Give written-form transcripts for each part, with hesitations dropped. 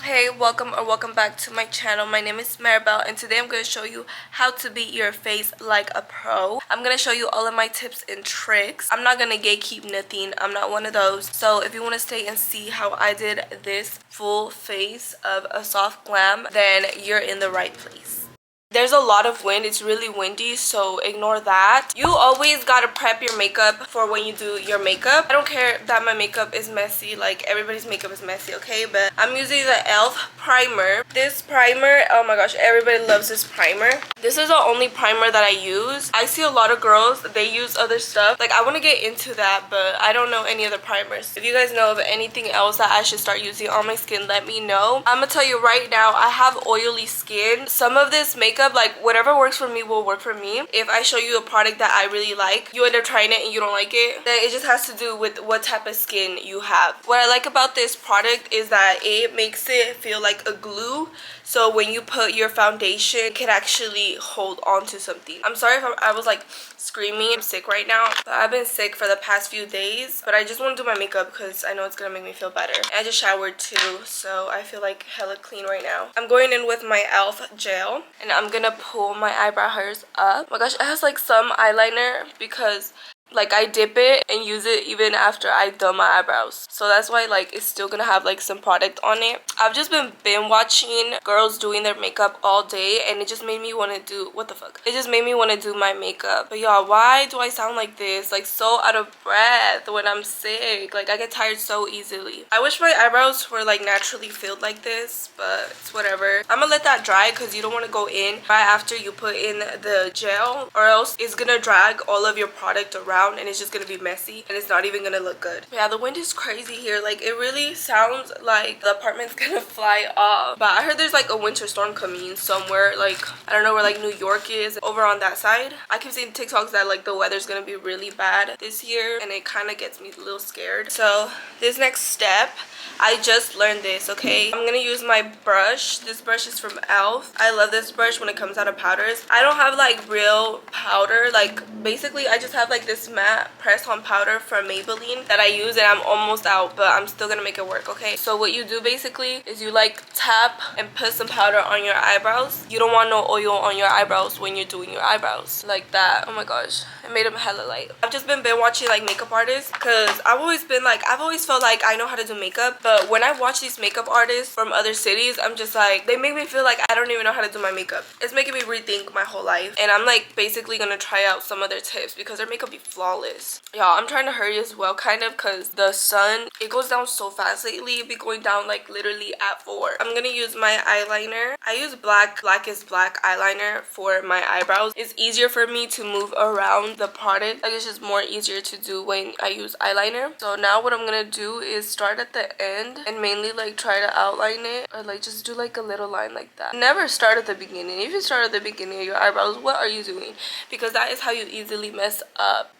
Hey, welcome back to my channel. My name is Maribel and today I'm going to show you how to beat your face like a pro. I'm going to show you all of my tips and tricks. I'm not going to gatekeep nothing. I'm not one of those. So if you want to stay and see how I did this full face of a soft glam, then you're in the right place. There's a lot of wind. It's really windy, so ignore that. You always gotta prep your makeup for when you do your makeup. I don't care that my makeup is messy, like everybody's makeup is messy, okay? But I'm using the e.l.f. primer. This primer, oh my gosh, everybody loves this primer. This is the only primer that I use. I see a lot of girls, they use other stuff. Like, I want to get into that, but I don't know any other primers. If you guys know of anything else that I should start using on my skin, let me know. I'm gonna tell you right now, I have oily skin. Some of this makeup, like whatever works for me will work for me. If I show you a product that I really like, you end up trying it and you don't like it, then it just has to do with what type of skin you have. What I like about this product is that it makes it feel like a glue, so when you put your foundation, it can actually hold on to something. I'm sorry if I was like screaming. I'm sick right now, but I've been sick for the past few days, but I just want to do my makeup because I know it's gonna make me feel better. And I just showered too, so I feel like hella clean right now. I'm going in with my e.l.f. gel and I'm gonna pull my eyebrow hairs up. Oh my gosh, it has like some eyeliner because like I dip it and use it even after I've done my eyebrows, so that's why like it's still gonna have like some product on it. I've just been watching girls doing their makeup all day and it just made me want to do it just made me want to do my makeup. But y'all, why do I sound like this, like so out of breath when I'm sick? Like, I get tired so easily. I wish my eyebrows were like naturally filled like this, but it's whatever. I'm gonna let that dry because you don't want to go in right after you put in the gel, or else it's gonna drag all of your product around and it's just gonna be messy and it's not even gonna look good. Yeah, the wind is crazy here. Like, it really sounds like the apartment's gonna fly off. But I heard there's like a winter storm coming somewhere, like I don't know where like New York is, over on that side. I keep seeing TikToks that like the weather's gonna be really bad this year and it kind of gets me a little scared. So this next step, I just learned this, okay? I'm gonna use my brush. This brush is from e.l.f. I love this brush when it comes out of powders. I don't have like real powder. Like, basically I just have like this matte press on powder from Maybelline that I use and I'm almost out, but I'm still gonna make it work, okay? So what you do basically is you like tap and put some powder on your eyebrows. You don't want no oil on your eyebrows when you're doing your eyebrows like that. Oh my gosh, it made them hella light. I've just been watching like makeup artists because I've always felt like I know how to do makeup, but when I watch these makeup artists from other cities, I'm just like, they make me feel like I don't even know how to do my makeup. It's making me rethink my whole life, and I'm like basically gonna try out some of their tips because their makeup be flawless. Y'all, I'm trying to hurry as well, kind of, because the sun, it goes down so fast lately. It be going down like literally at 4. I'm gonna use my eyeliner. I use black is black eyeliner for my eyebrows. It's easier for me to move around the product. Like, it's just more easier to do when I use eyeliner. So now what I'm gonna do is start at the end and mainly like try to outline it, or like just do like a little line like that. Never start at the beginning. If you start at the beginning of your eyebrows, what are you doing? Because that is how you easily mess up.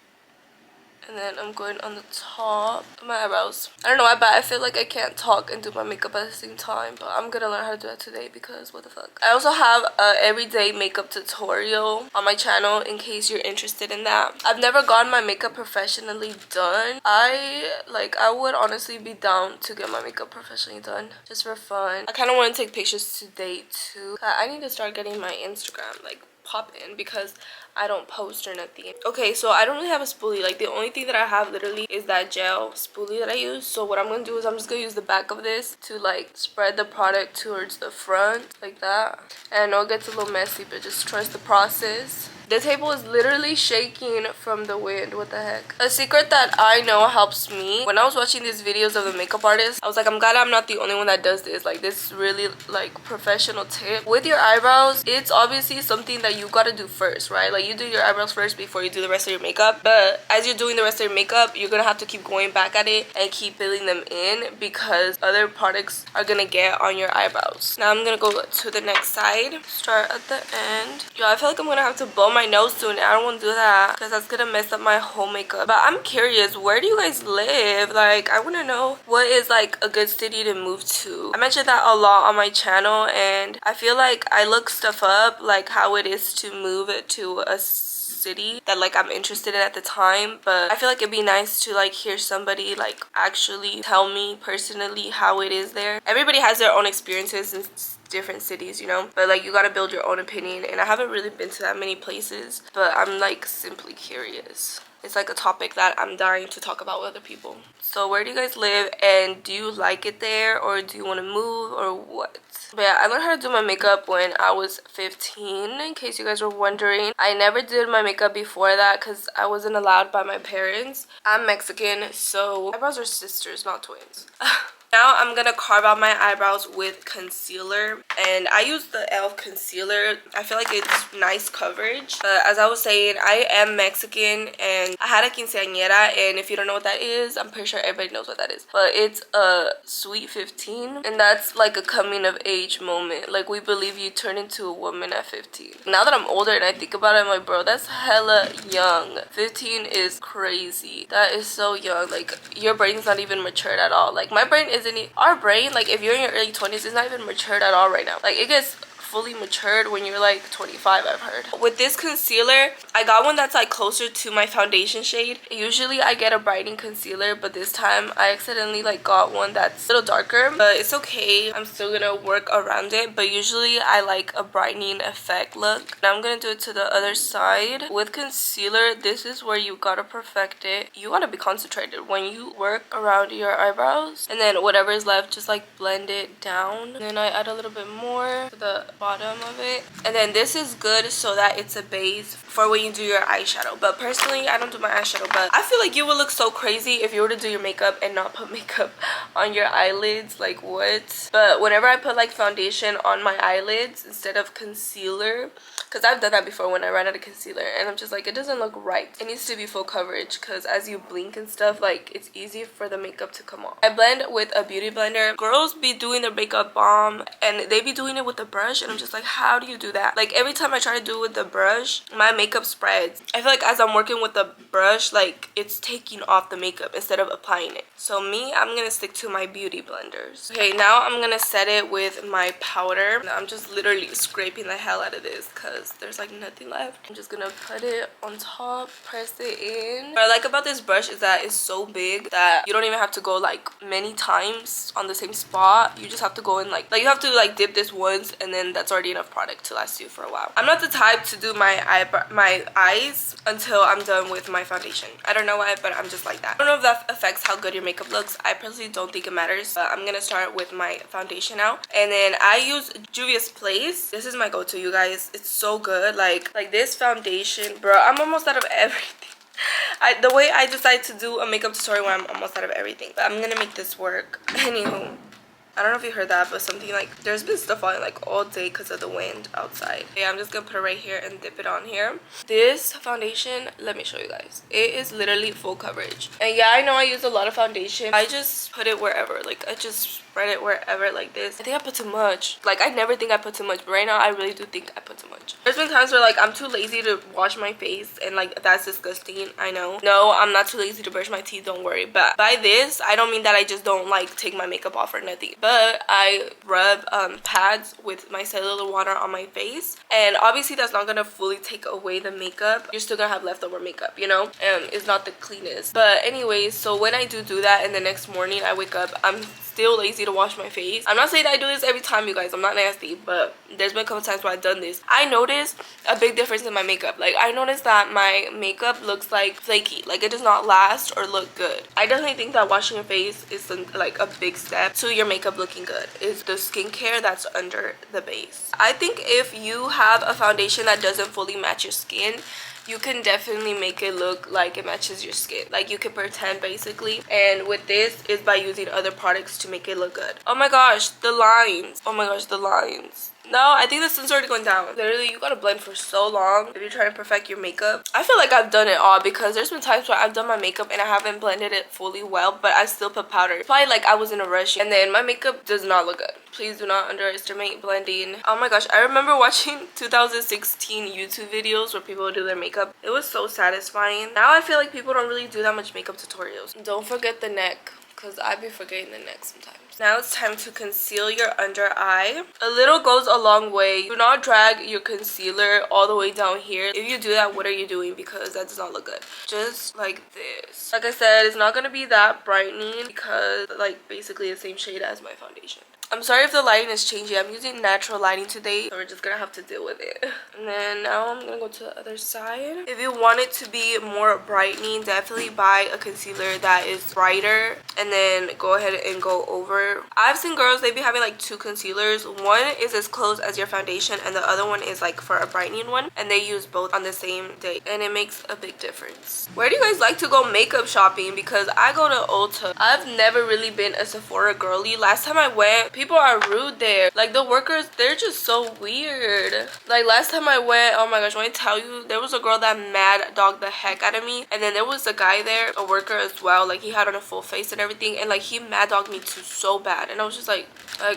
And then I'm going on the top of my eyebrows. I don't know why, but I feel like I can't talk and do my makeup at the same time. But I'm gonna learn how to do that today because what the fuck. I also have a everyday makeup tutorial on my channel in case you're interested in that. I've never gotten my makeup professionally done. I would honestly be down to get my makeup professionally done just for fun. I kind of want to take pictures today too. I need to start getting my Instagram like pop in because I don't post or nothing. Okay, so I don't really have a spoolie. Like, the only thing that I have literally is that gel spoolie that I use. So what I'm gonna do is I'm just gonna use the back of this to like spread the product towards the front like that. And I know it gets a little messy, but just trust the process. The table is literally shaking from the wind. What the heck? A secret that I know helps me, when I was watching these videos of the makeup artist, I was like, I'm glad I'm not the only one that does this. Like, this is really like professional tip. With your eyebrows, it's obviously something that you gotta do first, right? Like, you do your eyebrows first before you do the rest of your makeup. But as you're doing the rest of your makeup, you're gonna have to keep going back at it and keep filling them in because other products are gonna get on your eyebrows. Now I'm gonna go to the next side. Start at the end. Yo, I feel like I'm gonna have to blow my nose soon. I don't want to do that because that's gonna mess up my whole makeup. But I'm curious, where do you guys live? Like, I want to know what is like a good city to move to. I mentioned that a lot on my channel and I feel like I look stuff up, like how it is to move it to a city that like I'm interested in at the time, but I feel like it'd be nice to like hear somebody like actually tell me personally how it is there. Everybody has their own experiences in different cities, you know, but like you gotta build your own opinion, and I haven't really been to that many places, but I'm like simply curious. It's like a topic that I'm dying to talk about with other people. So where do you guys live, and do you like it there, or do you want to move, or what? But yeah, I learned how to do my makeup when I was 15, in case you guys were wondering. I never did my makeup before that because I wasn't allowed by my parents. I'm Mexican, so eyebrows are sisters, not twins. Now I'm gonna carve out my eyebrows with concealer, and I use the e.l.f. concealer. I feel like it's nice coverage. But as I was saying, I am Mexican, and I had a quinceañera, and if you don't know what that is, I'm pretty sure everybody knows what that is. But it's a sweet 15, and that's like a coming of age moment. Like, we believe you turn into a woman at 15. Now that I'm older and I think about it, I'm like, bro, that's hella young. 15 is crazy. That is so young. Like, your brain's not even matured at all. Like, my brain isn't, our brain, like if you're in your early 20s, is not even matured at all right now. Like, it gets fully matured when you're like 25, I've heard. With this concealer, I got one that's like closer to my foundation shade. Usually I get a brightening concealer, but this time I accidentally like got one that's a little darker, but it's okay. I'm still gonna work around it, but usually I like a brightening effect look. Now I'm gonna do it to the other side. With concealer, this is where you gotta perfect it. You gotta be concentrated when you work around your eyebrows, and then whatever is left, just like blend it down. And then I add a little bit more to the bottom of it, and then this is good so that it's a base for when you do your eyeshadow. But personally, I don't do my eyeshadow, but I feel like you would look so crazy if you were to do your makeup and not put makeup on your eyelids. Like, what? But whenever I put like foundation on my eyelids instead of concealer, because I've done that before when I ran out of concealer, and I'm just like, it doesn't look right. It needs to be full coverage, because as you blink and stuff, like, it's easy for the makeup to come off. I blend with a beauty blender. Girls be doing their makeup bomb, and they be doing it with a brush, and I'm just like, how do you do that? Like, every time I try to do it with the brush, my makeup spreads. I feel like as I'm working with the brush, like, it's taking off the makeup instead of applying it. So me, I'm gonna stick to my beauty blenders. Okay, now I'm gonna set it with my powder. I'm just literally scraping the hell out of this because there's like nothing left. I'm just gonna put it on top, press it in. What I like about this brush is that it's so big that you don't even have to go like many times on the same spot. You just have to go in like you have to like dip this once, and then that's already enough product to last you for a while. I'm not the type to do my eyes until I'm done with my foundation. I don't know why, but I'm just like that. I don't know if that affects how good your makeup looks. I personally don't think it matters, but I'm gonna start with my foundation now, and then I use Juvia's Place. This is my go-to, you guys. It's so good. Like this foundation, bro, I'm almost out of everything. The way I decide to do a makeup tutorial when I'm almost out of everything, but I'm gonna make this work. Anywho, I don't know if you heard that, but something like, there's been stuff falling like all day because of the wind outside. Yeah, I'm just gonna put it right here and dip it on here. This foundation, let me show you guys. It is literally full coverage. And yeah, I know I use a lot of foundation. I just put it wherever. Like, I just spread it wherever like this. I think I put too much. Like, I never think I put too much, but right now I really do think I put too much. There's been times where like I'm too lazy to wash my face, and like that's disgusting. I know. No, I'm not too lazy to brush my teeth, don't worry. But by this, I don't mean that I just don't like take my makeup off or nothing. But I rub pads with my cellular water on my face, and obviously that's not gonna fully take away the makeup. You're still gonna have leftover makeup, you know. It's not the cleanest. But anyways, so when I do that, and the next morning I wake up, I'm still lazy to wash my face. I'm not saying that I do this every time, you guys. I'm not nasty, but there's been a couple times where I've done this. I noticed a big difference in my makeup. Like, I noticed that my makeup looks like flaky. Like, it does not last or look good. I definitely think that washing your face is like a big step to your makeup looking good. Is the skincare that's under the base. I think if you have a foundation that doesn't fully match your skin, you can definitely make it look like it matches your skin. Like, you can pretend basically. And with this is by using other products to make it look good. Oh my gosh, the lines. Oh my gosh, the lines. No, I think the sun's already going down. Literally, you gotta blend for so long if you're trying to perfect your makeup. I feel like I've done it all, because there's been times where I've done my makeup and I haven't blended it fully well, but I still put powder. It's probably like I was in a rush, and then my makeup does not look good. Please do not underestimate blending. Oh my gosh, I remember watching 2016 YouTube videos where people would do their makeup. It was so satisfying. Now I feel like people don't really do that much makeup tutorials. Don't forget the neck. because I be forgetting the neck sometimes. Now it's time to conceal your under eye. A little goes a long way. Do not drag your concealer all the way down here. If you do that, what are you doing? Because that does not look good. Just like this. Like I said, it's not gonna be that brightening because like basically the same shade as my foundation. I'm sorry if the lighting is changing. I'm using natural lighting today, so we're just gonna have to deal with it. And then now I'm gonna go to the other side. If you want it to be more brightening, definitely buy a concealer that is brighter and then go ahead and go over. I've seen girls, they be having like 2 concealers. One is as close as your foundation and the other one is like for a brightening one, and they use both on the same day and it makes a big difference. Where do you guys like to go makeup shopping? Because I go to Ulta. I've never really been a Sephora girly. Last time I went, people are rude there. Like the workers, they're just so weird. Like last time I went, oh my gosh, when I tell you, there was a girl that mad dogged the heck out of me, and then there was a guy there, a worker as well, like he had on a full face and everything, and like he mad dogged me too so bad, and I was just like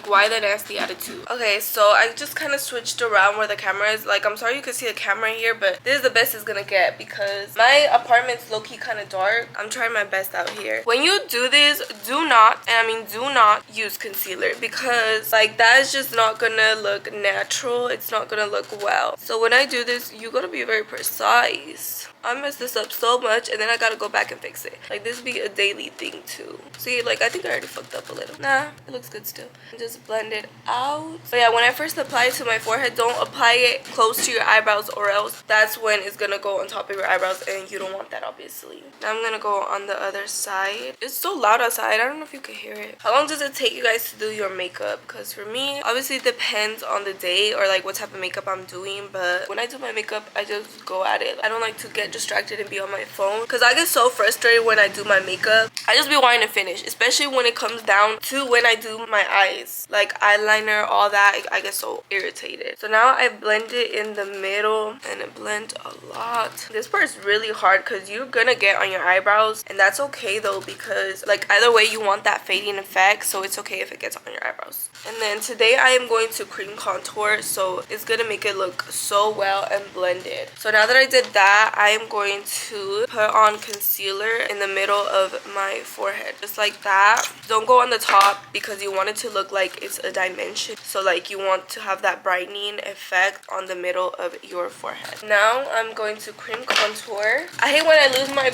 why the nasty attitude? Okay, so I just kind of switched around where the camera is. Like I'm sorry you can see the camera here, but this is the best it's gonna get because my apartment's low-key kind of dark. I'm trying my best out here. When you do this, do not, and I mean do not use concealer, because like that is just not gonna look natural. It's not gonna look well. So when I do this, you gotta be very precise. I messed this up so much and then I gotta go back and fix it. Like this be a daily thing too. See, like I think I already fucked up a little. Nah, it looks good still. Just blend it out. But yeah, when I first apply it to my forehead, don't apply it close to your eyebrows or else that's when it's gonna go on top of your eyebrows and you don't want that obviously. Now I'm gonna go on the other side. It's so loud outside. I don't know if you can hear it. How long does it take you guys to do your makeup? Because for me, obviously it depends on the day or like what type of makeup I'm doing, but when I do my makeup, I just go at it. I don't like to get distracted and be on my phone because I get so frustrated when I do my makeup. I just be wanting to finish, especially when it comes down to when I do my eyes, like eyeliner, all that. I get so irritated. So now I blend it in the middle and it blends a lot. This part is really hard because you're gonna get on your eyebrows, and that's okay though, because like either way you want that fading effect, so it's okay if it gets on your eyebrows. And then today I am going to cream contour, so it's gonna make it look so well and blended. So now that I did that, I am going to put on concealer in the middle of my forehead, just like that. Don't go on the top because you want it to look like it's a dimension, so like you want to have that brightening effect on the middle of your forehead. Now I'm going to cream contour. I hate when I lose my...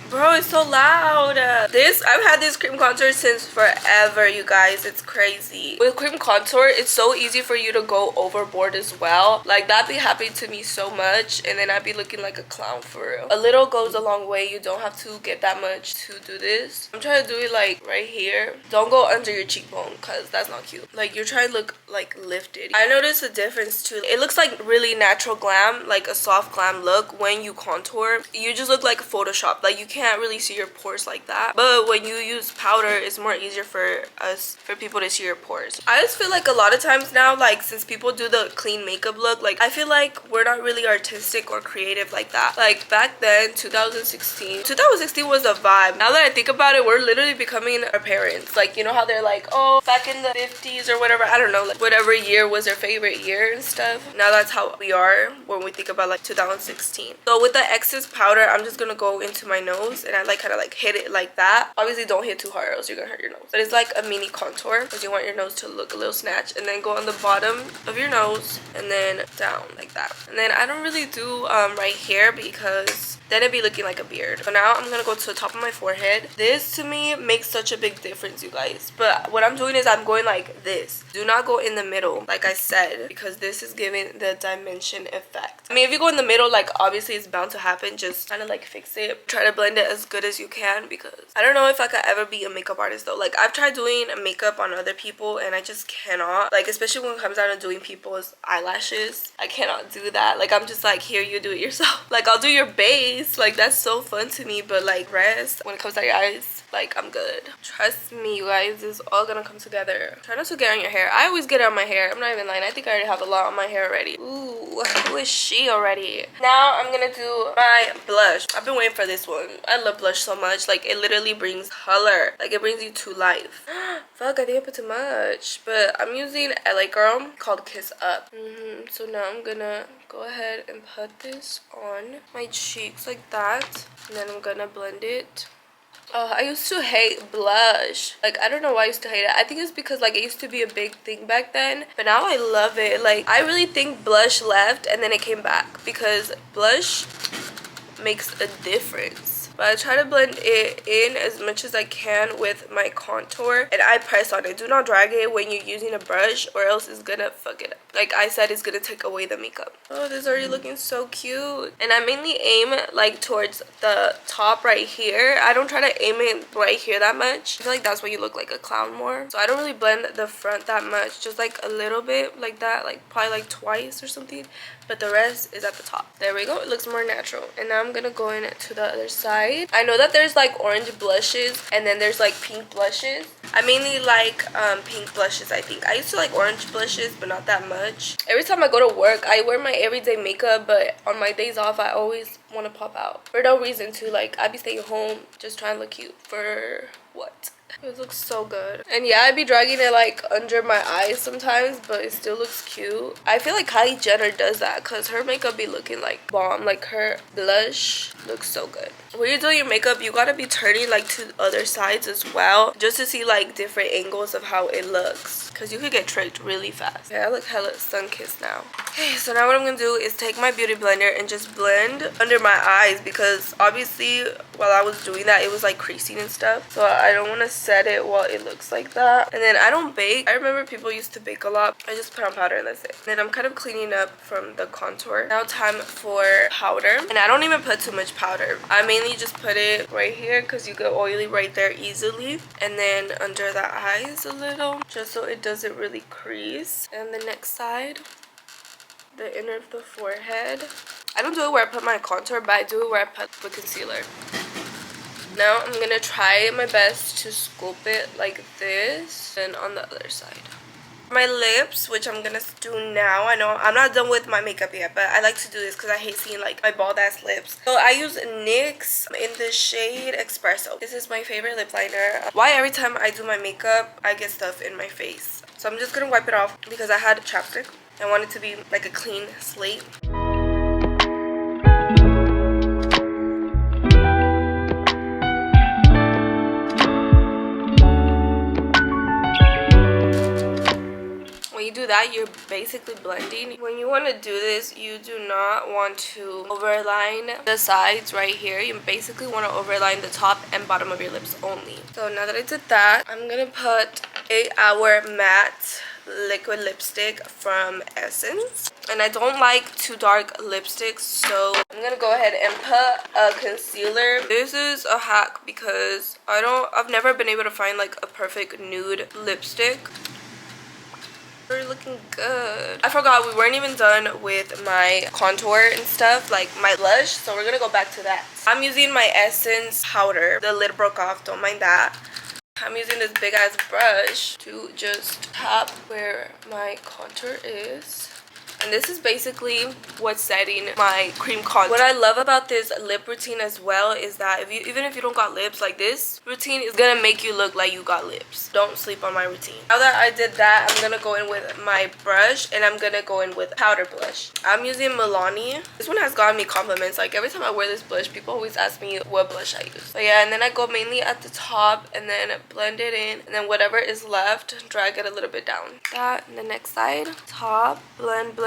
Bro, it's so loud. I've had this cream contour since forever, you guys. It's crazy. With cream contour, it's so easy for you to go overboard as well. Like, that be happening to me so much, and then I'd be looking like a clown for real. A little goes a long way. You don't have to get that much to do this. I'm trying to do it like right here. Don't go under your cheekbone because that's not cute. Like, you're trying to look like lifted. I noticed a difference too. It looks like really natural glam, like a soft glam look when you contour. You just look like Photoshop. Like, you can't really see your pores like that, but when you use powder, it's more easier for people to see your pores. I just feel like a lot of times now, like since people do the clean makeup look, like I feel like we're not really artistic or creative like that. Like back then, 2016 was a vibe. Now that I think about it, we're literally becoming our parents. Like, you know how they're like, oh, back in the 50s or whatever, I don't know, like whatever year was their favorite year and stuff. Now that's how we are when we think about like 2016. So with the excess powder, I'm just gonna go into my nose, and I like kind of like hit it like that. Obviously don't hit too hard or else you're gonna hurt your nose, but it's like a mini contour because you want your nose to look a little snatched. And then go on the bottom of your nose and then down like that. And then I don't really do right here because then it'd be looking like a beard. So now I'm gonna go to the top of my forehead. This to me makes such a big difference, you guys. But what I'm doing is I'm going like this. Do not go in the middle, like I said, because this is giving the dimension effect. I mean, if you go in the middle, like obviously it's bound to happen. Just kind of like fix it. Try to blend it as good as you can, because I don't know if I could ever be a makeup artist though. Like I've tried doing makeup on other people and I just cannot. Like especially when it comes down to doing people's eyelashes, I cannot do that. Like I'm just like, here, you do it yourself. Like I'll do your base, like that's so fun to me, but like rest, when it comes to your eyes, like I'm good. Trust me, you guys, it's all gonna come together. Try not to get on your hair. I always get on my hair. I'm not even lying. I think I already have a lot on my hair already. Ooh, who is she already? Now I'm gonna do my blush. I've been waiting for this one. I love blush so much. Like it literally brings color. Like it brings you to life. Fuck, I think I put too much. But I'm using LA Girl called Kiss Up. So now I'm gonna go ahead and put this on my cheeks like that. And then I'm gonna blend it I used to hate blush. Like, I don't know why I used to hate it. I think it's because, like, it used to be a big thing back then. But now I love it. Like, I really think blush left and then it came back. Because blush makes a difference. But I try to blend it in as much as I can with my contour. And I press on it. Do not drag it when you're using a brush or else it's gonna fuck it up. Like I said, it's gonna take away the makeup. Oh, this is already looking so cute. And I mainly aim like towards the top right here. I don't try to aim it right here that much. I feel like that's when you look like a clown more. So I don't really blend the front that much. Just like a little bit like that. Like probably like twice or something. But the rest is at the top. There we go. It looks more natural. And now I'm gonna go in to the other side. I know that there's like orange blushes and then there's like pink blushes. I mainly like pink blushes, I think. I used to like orange blushes, but not that much. Every time I go to work, I wear my everyday makeup, but on my days off, I always want to pop out. For no reason too. Like, I be staying home just trying to look cute. For what? It looks so good. And yeah, I be dragging it like under my eyes sometimes, but it still looks cute. I feel like Kylie Jenner does that because her makeup be looking like bomb. Like her blush looks so good. When you're doing your makeup, you gotta be turning like to other sides as well, just to see like different angles of how it looks, because you could get tricked really fast. Yeah, I look hella sun-kissed now. Okay, so now what I'm gonna do is take my beauty blender and just blend under my eyes, because obviously while I was doing that, it was like creasing and stuff. So I don't want to set it while it looks like that. And then I don't bake. I remember people used to bake a lot. I just put on powder and that's it. And then I'm kind of cleaning up from the contour. Now time for powder. And I don't even put too much powder. I mainly just put it right here because you get oily right there easily. And then under the eyes a little, just so it doesn't really crease. And the next side, the inner of the forehead. I don't do it where I put my contour, but I do it where I put the concealer. Now I'm gonna try my best to sculpt it like this, and on the other side. My lips, which I'm gonna do now. I know I'm not done with my makeup yet, but I like to do this because I hate seeing like my bald ass lips. So I use NYX in the shade Espresso. This is my favorite lip liner. Why every time I do my makeup, I get stuff in my face. So I'm just gonna wipe it off because I had chapstick. I want it to be like a clean slate. When you do that, you're basically blending. When you want to do this, you do not want to overline the sides right here. You basically want to overline the top and bottom of your lips only. So now that I did that, I'm gonna put 8 Hour Matte liquid lipstick from Essence. And I don't like too dark lipsticks, so I'm gonna go ahead and put a concealer. This is a hack because I've never been able to find like a perfect nude lipstick. Looking good. I forgot we weren't even done with my contour and stuff, like my blush, so we're gonna go back to that. I'm using my Essence powder. The lid broke off, don't mind that. I'm using this big ass brush to just tap where my contour is. And this is basically what's setting my cream contour. What I love about this lip routine as well is that even if you don't got lips, like this routine is gonna make you look like you got lips. Don't sleep on my routine. Now that I did that, I'm gonna go in with my brush and I'm gonna go in with powder blush. I'm using Milani. This one has gotten me compliments. Like every time I wear this blush, people always ask me what blush I use. But yeah, and then I go mainly at the top and then blend it in, and then whatever is left, drag it a little bit down. That, and the next side, top, blend,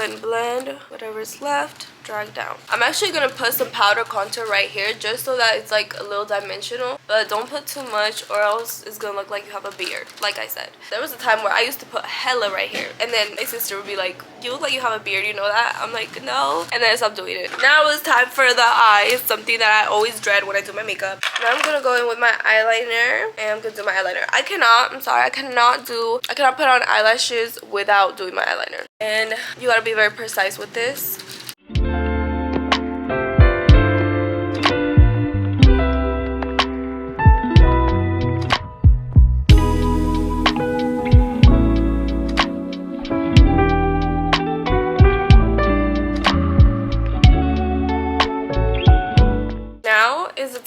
whatever is left, drag down. I'm actually gonna put some powder contour right here just so that it's like a little dimensional, but don't put too much or else it's gonna look like you have a beard. Like I said, there was a time where I used to put hella right here, and then my sister would be like, you look like you have a beard, you know that? I'm like, no, and then I stopped doing it. Now it's time for the eyes, something that I always dread when I do my makeup. Now I'm gonna go in with my eyeliner, and I'm gonna do my eyeliner. I cannot put on eyelashes without doing my eyeliner, and you gotta be very precise with this.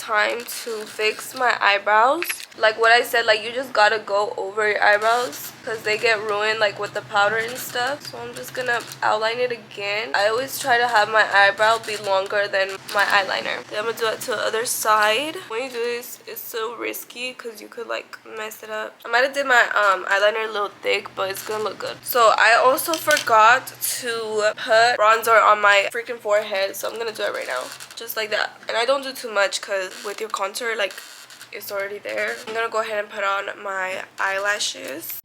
time to fix my eyebrows. Like what I said, like you just gotta go over your eyebrows because they get ruined like with the powder and stuff. So I'm just gonna outline it again. I always try to have my eyebrow be longer than my eyeliner. Then I'm gonna do it to the other side. When you do this, it's so risky because you could like mess it up. I might have did my eyeliner a little thick, but it's gonna look good. So I also forgot to put bronzer on my freaking forehead, so I'm gonna do it right now, just like that. And I don't do too much because with your contour, like, it's already there. I'm gonna go ahead and put on my eyelashes.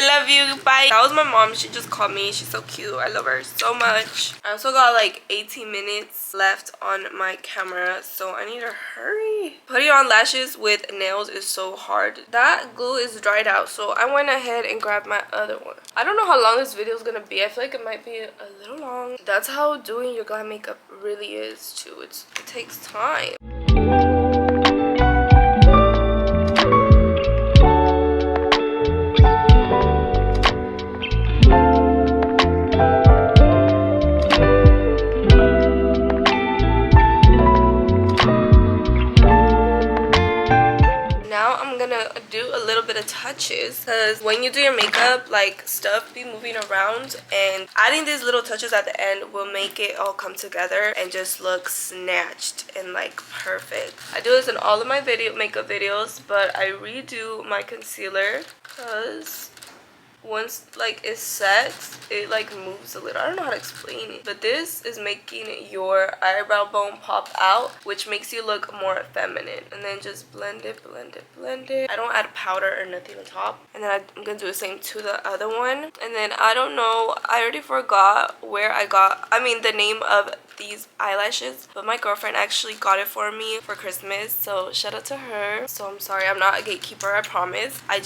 Love you, bye. That was my mom. She just called me. She's so cute. I love her so much. I also got like 18 minutes left on my camera, so I need to hurry. Putting on lashes with nails is so hard. That glue is dried out, so I went ahead and grabbed my other one. I don't know how long this video is gonna be. I feel like it might be a little long. That's how doing your glam makeup really is too. It takes time. Do a little bit of touches because when you do your makeup, like, stuff be moving around, and adding these little touches at the end will make it all come together and just look snatched and like perfect. I do this in all of my makeup videos, but I redo my concealer because once like it's set, it like moves a little. I don't know how to explain it, but this is making your eyebrow bone pop out, which makes you look more feminine. And then just blend it, blend it, blend it. I don't add powder or nothing on top. And then I'm gonna do the same to the other one. And then I don't know, I already forgot where I got, the name of these eyelashes, but my girlfriend actually got it for me for Christmas, so shout out to her. So I'm sorry, I'm not a gatekeeper, I promise. I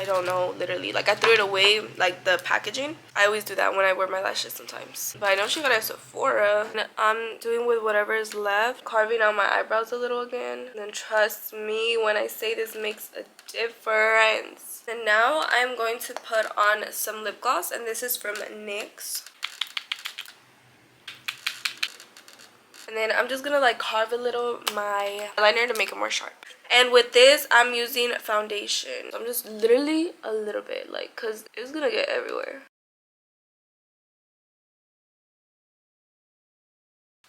don't know, literally, like I threw it away, like the packaging. I always do that when I wear my lashes sometimes, but I know she got it at Sephora. And I'm doing with whatever is left, carving out my eyebrows a little again. And then trust me when I say this makes a difference. And now I'm going to put on some lip gloss, and this is from NYX. And then I'm just gonna like carve a little my eyeliner to make it more sharp. And with this, I'm using foundation. So I'm just literally a little bit, like, cause it's gonna get everywhere.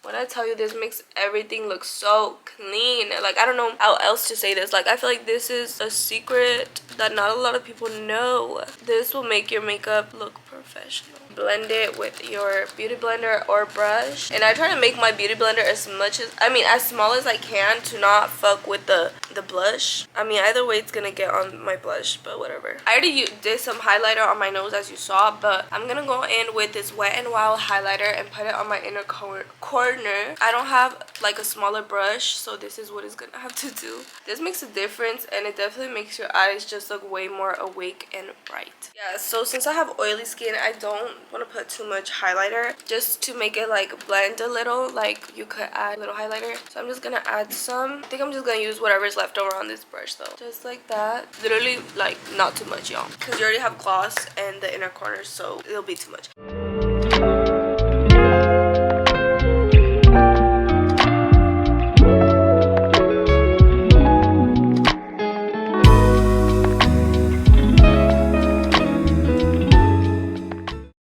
When I tell you, this makes everything look so clean. Like, I don't know how else to say this. Like, I feel like this is a secret that not a lot of people know. This will make your makeup look professional. Blend it with your beauty blender or brush. And I try to make my beauty blender as small as I can to not fuck with the blush. Either way it's gonna get on my blush, but whatever. I already did some highlighter on my nose, as you saw, but I'm gonna go in with this Wet n Wild highlighter and put it on my inner corner. I don't have like a smaller brush, so this is what it's gonna have to do. This makes a difference, and it definitely makes your eyes just look way more awake and bright. Yeah, so since I have oily skin, I don't want to put too much highlighter, just to make it like blend a little. Like, you could add a little highlighter, so I'm just gonna add some. I think I'm just gonna use whatever's left over on this brush though, just like that. Literally, like, not too much, y'all, because you already have gloss in the inner corner, so it'll be too much.